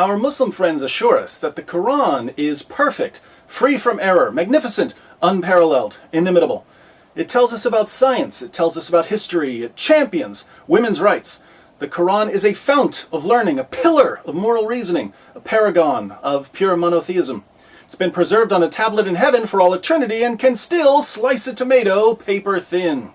Our Muslim friends assure us that the Quran is perfect, free from error, magnificent, unparalleled, inimitable. It tells us about science, it tells us about history, it champions women's rights. The Quran is a fount of learning, a pillar of moral reasoning, a paragon of pure monotheism. It's been preserved on a tablet in heaven for all eternity and can still slice a tomato paper thin.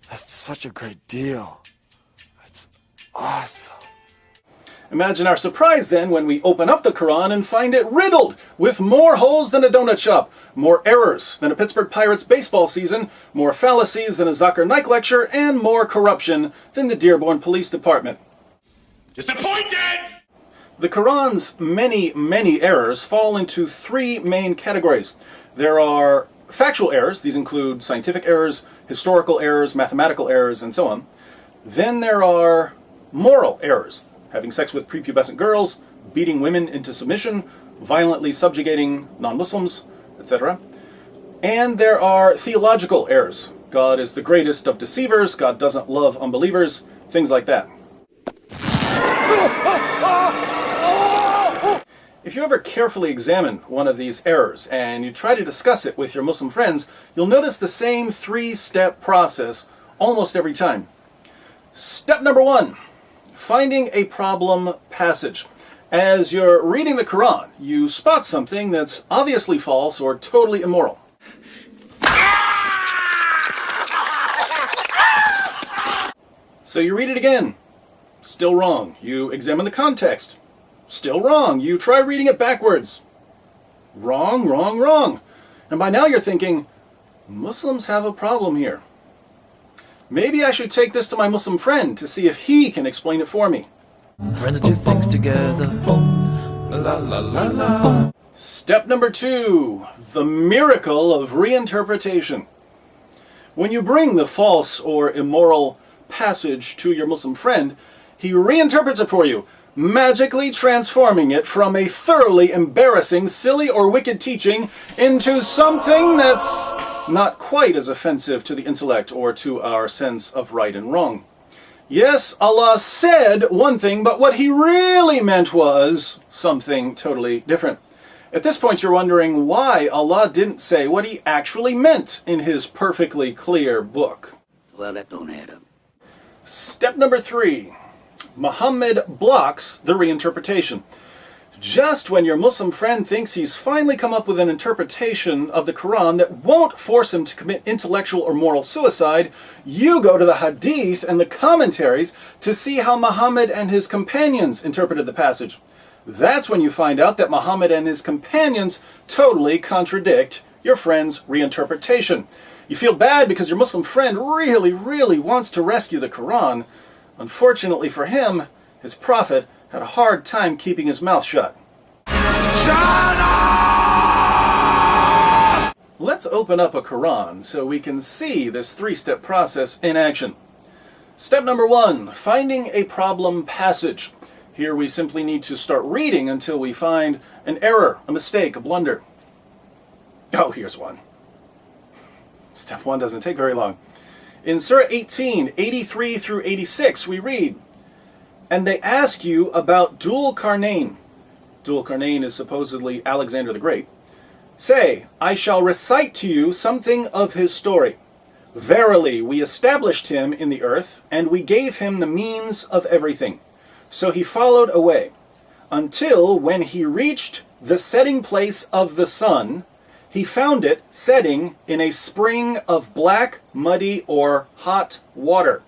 That's such a great deal. That's awesome. Imagine our surprise then when we open up the Quran and find it riddled with more holes than a donut shop, more errors than a Pittsburgh Pirates baseball season, more fallacies than a Zakir Naik lecture, and more corruption than the Dearborn Police Department. Disappointed! The Quran's many, many errors fall into three main categories. There are factual errors. These include scientific errors, historical errors, mathematical errors, and so on. Then there are moral errors. Having sex with prepubescent girls, beating women into submission, violently subjugating non-Muslims, etc. And there are theological errors. God is the greatest of deceivers, God doesn't love unbelievers, things like that. If you ever carefully examine one of these errors and you try to discuss it with your Muslim friends, you'll notice the same three-step process almost every time. Step number one. Finding a problem passage. As you're reading the Quran, you spot something that's obviously false or totally immoral. So you read it again. Still wrong. You examine the context. Still wrong. You try reading it backwards. Wrong, wrong, wrong. And by now you're thinking, Muslims have a problem here. Maybe I should take this to my Muslim friend to see if he can explain it for me. Friends do things together. La la la la. Step number two, the miracle of reinterpretation. When you bring the false or immoral passage to your Muslim friend, he reinterprets it for you, magically transforming it from a thoroughly embarrassing, silly, or wicked teaching into something that's not quite as offensive to the intellect or to our sense of right and wrong. Yes, Allah said one thing, but what he really meant was something totally different. At this point, you're wondering why Allah didn't say what he actually meant in his perfectly clear book. Well, that don't add up. Step number three. Muhammad blocks the reinterpretation. Just when your Muslim friend thinks he's finally come up with an interpretation of the Quran that won't force him to commit intellectual or moral suicide, you go to the Hadith and the commentaries to see how Muhammad and his companions interpreted the passage. That's when you find out that Muhammad and his companions totally contradict your friend's reinterpretation. You feel bad because your Muslim friend really, really wants to rescue the Quran. Unfortunately for him, his prophet had a hard time keeping his mouth shut. Shut up! Let's open up a Quran so we can see this three-step process in action. Step number one, finding a problem passage. Here we simply need to start reading until we find an error, a mistake, a blunder. Oh, here's one. Step one doesn't take very long. In Surah 18, 83 through 86, we read, "And they ask you about Dhul Qarnayn." Dhul Qarnayn is supposedly Alexander the Great. "Say, I shall recite to you something of his story. Verily, we established him in the earth, and we gave him the means of everything. So he followed away, until when he reached the setting place of the sun, he found it setting in a spring of black, muddy, or hot water,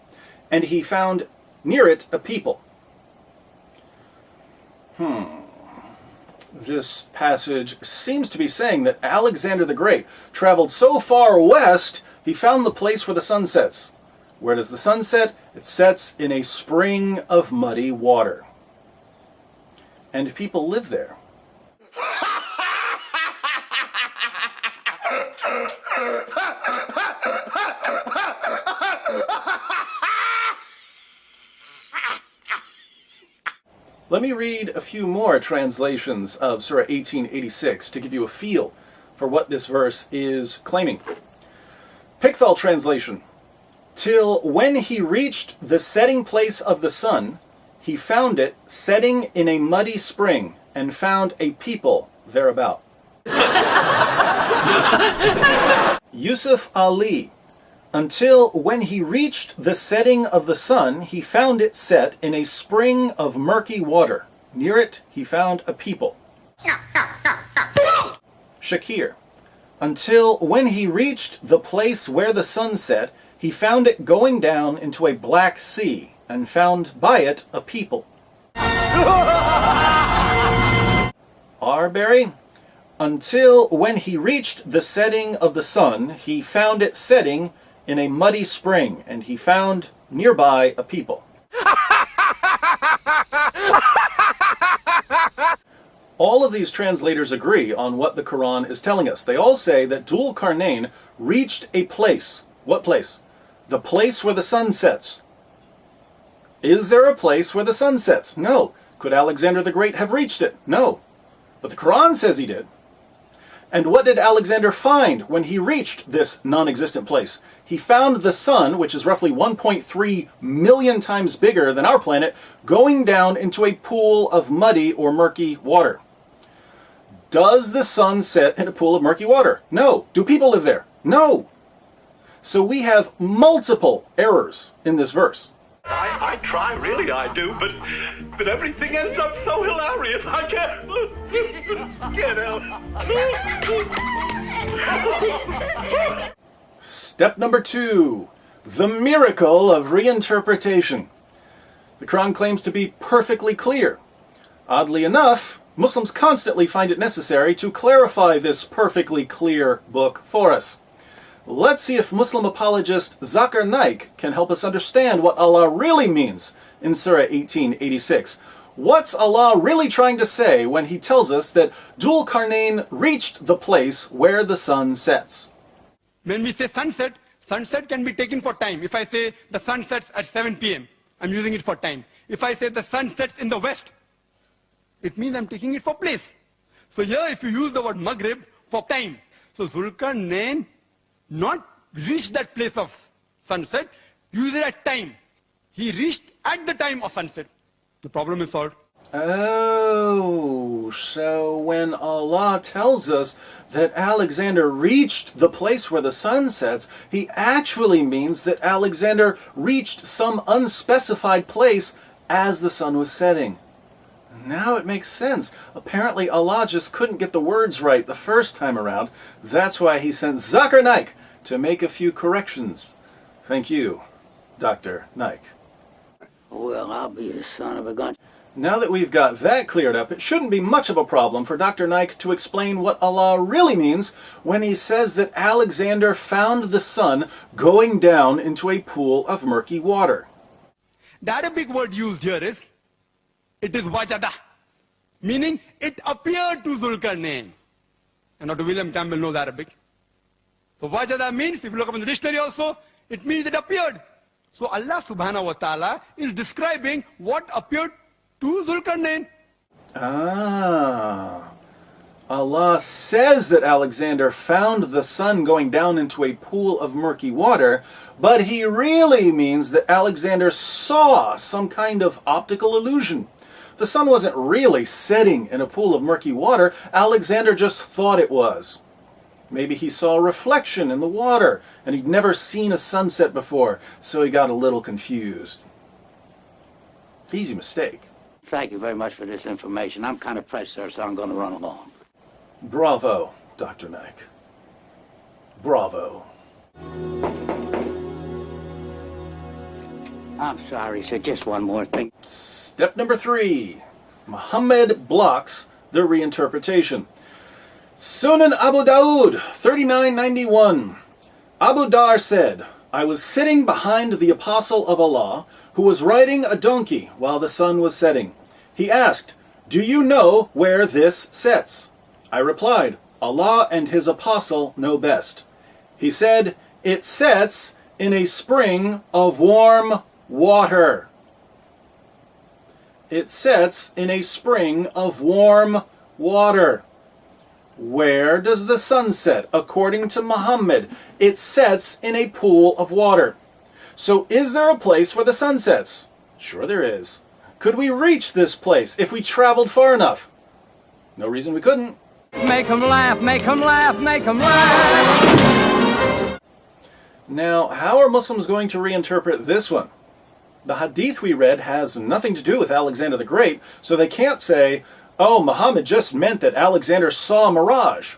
and he found near it a people." This passage seems to be saying that Alexander the Great traveled so far west, he found the place where the sun sets. Where does the sun set? It sets in a spring of muddy water. And people live there. Let me read a few more translations of Surah 1886 to give you a feel for what this verse is claiming. Pickthall translation. "Till when he reached the setting place of the sun, he found it setting in a muddy spring, and found a people thereabout. Yusuf Ali. Until when he reached the setting of the sun, he found it set in a spring of murky water. Near it, he found a people. Shakir. Until when he reached the place where the sun set, he found it going down into a black sea, and found by it a people. Arbery. Until when he reached the setting of the sun, he found it setting in a muddy spring, and he found nearby a people. All of these translators agree on what the Quran is telling us. They all say that Dhul Qarnayn reached a place. What place? The place where the sun sets. Is there a place where the sun sets? No. Could Alexander the Great have reached it? No. But the Quran says he did. And what did Alexander find when he reached this non-existent place? He found the sun, which is roughly 1.3 million times bigger than our planet, going down into a pool of muddy or murky water. Does the sun set in a pool of murky water? No. Do people live there? No. So we have multiple errors in this verse. I try, really I do, but everything ends up so hilarious. I can't help. Step number 2. The miracle of reinterpretation. The Quran claims to be perfectly clear. Oddly enough, Muslims constantly find it necessary to clarify this perfectly clear book for us. Let's see if Muslim apologist Zakir Naik can help us understand what Allah really means in Surah 1886. What's Allah really trying to say when he tells us that Dhul Qarnayn reached the place where the sun sets? When we say sunset, sunset can be taken for time. If I say the sun sets at 7 p.m., I'm using it for time. If I say the sun sets in the west, it means I'm taking it for place. So here if you use the word Maghrib for time, so Zulkarnain not reached that place of sunset, use it at time. He reached at the time of sunset. The problem is solved. Oh, so when Allah tells us that Alexander reached the place where the sun sets, he actually means that Alexander reached some unspecified place as the sun was setting. Now it makes sense. Apparently Allah just couldn't get the words right the first time around. That's why he sent Zakir Naik to make a few corrections. Thank you, Dr. Naik. Well, I'll be a son of a gun. Now that we've got that cleared up, it shouldn't be much of a problem for Dr. Naik to explain what Allah really means when he says that Alexander found the sun going down into a pool of murky water. The Arabic word used here is, it is wajada, meaning it appeared to Zulkarnain. And Dr. William Campbell knows Arabic. So wajada means, if you look up in the dictionary also, it means it appeared. So Allah subhanahu wa ta'ala is describing what appeared to Zulkarnain. Allah says that Alexander found the sun going down into a pool of murky water, but he really means that Alexander saw some kind of optical illusion. The sun wasn't really setting in a pool of murky water. Alexander just thought it was. Maybe he saw a reflection in the water, and he'd never seen a sunset before, so he got a little confused. Easy mistake. Thank you very much for this information. I'm kind of pressed, sir, so I'm going to run along. Bravo, Dr. Naik. Bravo. I'm sorry, sir. Just one more thing. Step number 3. Muhammad blocks the reinterpretation. Sunan Abu Dawud, 3991. Abu Dar said, I was sitting behind the Apostle of Allah, who was riding a donkey while the sun was setting. He asked, do you know where this sets? I replied, Allah and his Apostle know best. He said, it sets in a spring of warm water. It sets in a spring of warm water. Where does the sun set? According to Muhammad, it sets in a pool of water. So is there a place where the sun sets? Sure there is. Could we reach this place if we traveled far enough? No reason we couldn't. Make 'em laugh, make 'em laugh, make 'em laugh. Now, how are Muslims going to reinterpret this one? The hadith we read has nothing to do with Alexander the Great, so they can't say, oh, Muhammad just meant that Alexander saw a mirage.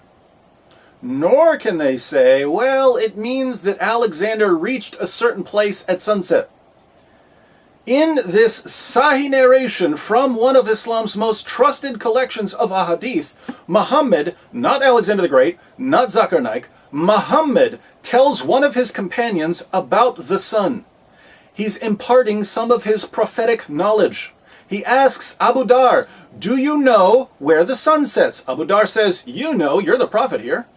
Nor can they say, well, it means that Alexander reached a certain place at sunset. In this Sahih narration from one of Islam's most trusted collections of ahadith, Muhammad, not Alexander the Great, not Zakir Naik, Muhammad tells one of his companions about the sun. He's imparting some of his prophetic knowledge. He asks Abu Dar, do you know where the sun sets? Abu Dar says, you know, you're the prophet here.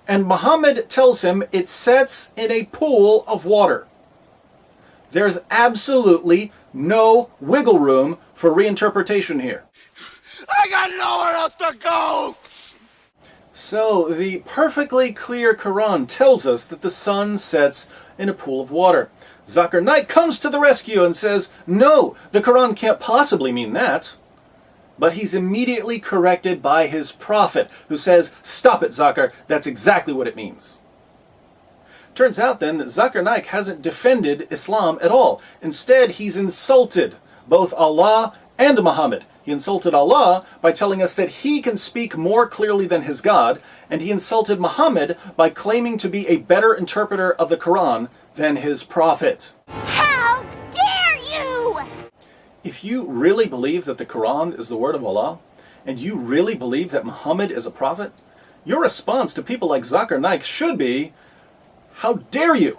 And Muhammad tells him it sets in a pool of water. There's absolutely no wiggle room for reinterpretation here. I got nowhere else to go! So the perfectly clear Quran tells us that the sun sets in a pool of water. Zakir Naik comes to the rescue and says, no, the Quran can't possibly mean that. But he's immediately corrected by his prophet, who says, stop it, Zakir, that's exactly what it means. Turns out then that Zakir Naik hasn't defended Islam at all. Instead, he's insulted both Allah and Muhammad. He insulted Allah by telling us that he can speak more clearly than his God, and he insulted Muhammad by claiming to be a better interpreter of the Quran than his prophet. How dare you! If you really believe that the Quran is the word of Allah, and you really believe that Muhammad is a prophet, your response to people like Zakir Naik should be, how dare you?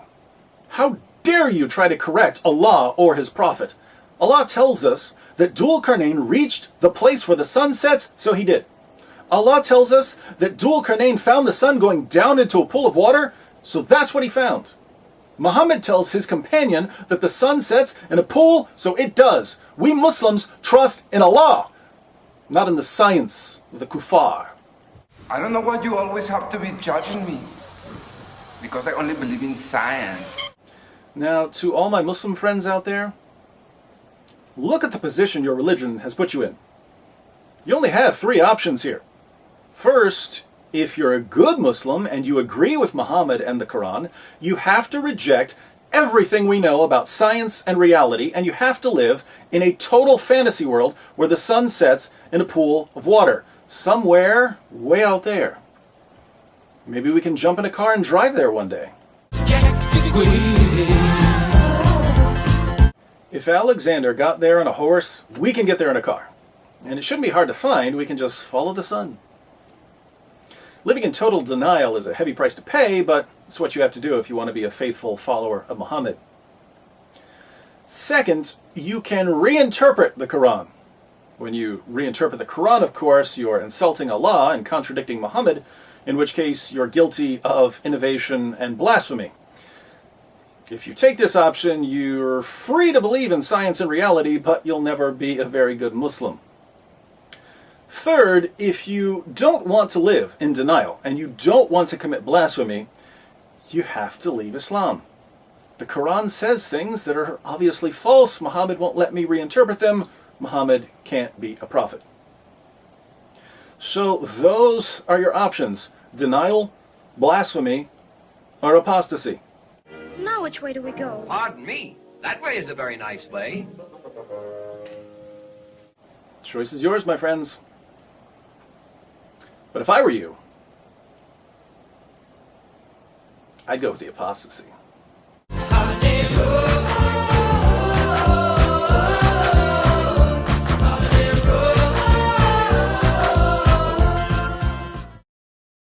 How dare you try to correct Allah or his prophet? Allah tells us that Dhul Qarnayn reached the place where the sun sets, so he did. Allah tells us that Dhul Qarnayn found the sun going down into a pool of water, so that's what he found. Muhammad tells his companion that the sun sets in a pool, so it does. We Muslims trust in Allah, not in the science of the kuffar. I don't know why you always have to be judging me. Because I only believe in science. Now, to all my Muslim friends out there, look at the position your religion has put you in. You only have 3 options here. First, if you're a good Muslim and you agree with Muhammad and the Quran, you have to reject everything we know about science and reality, and you have to live in a total fantasy world where the sun sets in a pool of water, somewhere way out there. Maybe we can jump in a car and drive there one day. If Alexander got there on a horse, we can get there in a car. And it shouldn't be hard to find, we can just follow the sun. Living in total denial is a heavy price to pay, but it's what you have to do if you want to be a faithful follower of Muhammad. Second, you can reinterpret the Quran. When you reinterpret the Quran, of course, you're insulting Allah and contradicting Muhammad, in which case you're guilty of innovation and blasphemy. If you take this option, you're free to believe in science and reality, but you'll never be a very good Muslim. Third, if you don't want to live in denial and you don't want to commit blasphemy, you have to leave Islam. The Quran says things that are obviously false. Muhammad won't let me reinterpret them. Muhammad can't be a prophet. So those are your options: denial, blasphemy, or apostasy. Now which way do we go? Pardon me. That way is a very nice way. Choice is yours, my friends. But if I were you, I'd go with the apostasy.